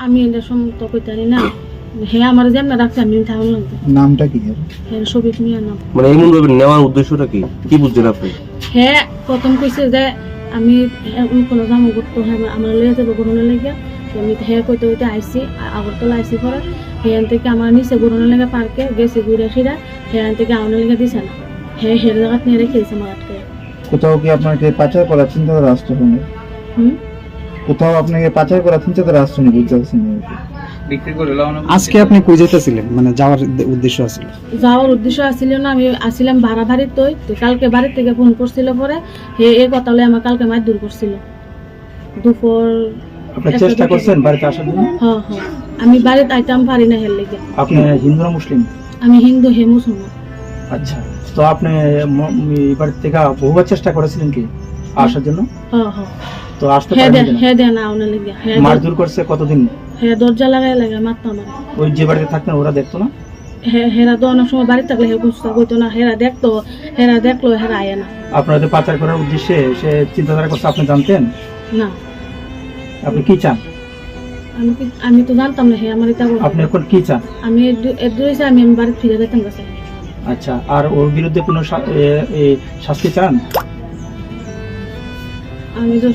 আমি এটা সম্মত করতে পারি না। হ্যাঁ আমার যেমন রাখছে আমি থাকুন লাগবে। নামটা কি হ্যাঁ সবিক মিয়া নাম। মানে এমন ভাবে নেওয়ার উদ্দেশ্যটা কি বুঝছেন আপনি? হ্যাঁ প্রথম কইছে যে আমি কোনো জামা করতো হ্যাঁ আমার লইয়া যাবো গরমের লেগে। আমি হ্যাঁ কইতে কইতে আইসি আগরতলা আইসি পরে হ্যাঁ থেকে আমার নিচে গরমের লেগে পার্কে গেছে ঘুরে ফিরা হ্যাঁ থেকে আমার লেগে দিছে না। হ্যাঁ হের জায়গা নিয়ে রেখেছে আমার আটকে। কোথাও কি আপনাকে পাচার করার চিন্তাধারা আসছে শুনে? কোথাও আপনাকে পাচার করার চিন্তাধারা আসছে না বুঝতে পারছেন? আজকে আপনি কই যেতেছিলেন, মানে যাওয়ার উদ্দেশ্য আছিল? যাওয়ার উদ্দেশ্য আছিল না, আমি আসছিলাম ভাড়া বাড়ির তো কালকে বাড়ির থেকে ফোন করছিল পরে হে এই কথা বলে আমার কালকে মাছ দূর করছিল দুপুর। আপনি চেষ্টা করছেন বাড়িতে আসার জন্য? হ্যাঁ হ্যাঁ আমি বাড়িতে আইতাম পারি না হের লেগে। আপনি হিন্দু না মুসলিম? আমি হিন্দু হে মুসলমান। আচ্ছা, তো আপনি বাড়ির থেকে বহুবার চেষ্টা করেছিলেন কি আসার জন্য? হ্যাঁ হ্যাঁ তো আসতে পারেন না? হ্যাঁ দেন না ওনা লেগে। হ্যাঁ মারধর করছে কতদিন? হ্যাঁ দরজা লাগাই লাগে মারতো আমার। ওই যে বাড়িতে থাকতেন ওরা দেখতো না? হ্যাঁ হেরা তো অনেক সময় বাড়িতে থাকলে হে বুঝতে কইতো না, হেরা দেখতো, হেরা দেখলো হেরা আয় না। আপনাদের পাচার করার উদ্দেশ্যে সে চিন্তাধারা করছে আপনি জানতেন না। আপনি কি চান? আমি তো জানতাম না হে আমার এটা আপনি এখন কি চান? আমি আমি বাড়িতে ফিরে যেতাম কাছে। আচ্ছা, আর ওর বিরুদ্ধে কোনো শাস্তি চান? আমি তো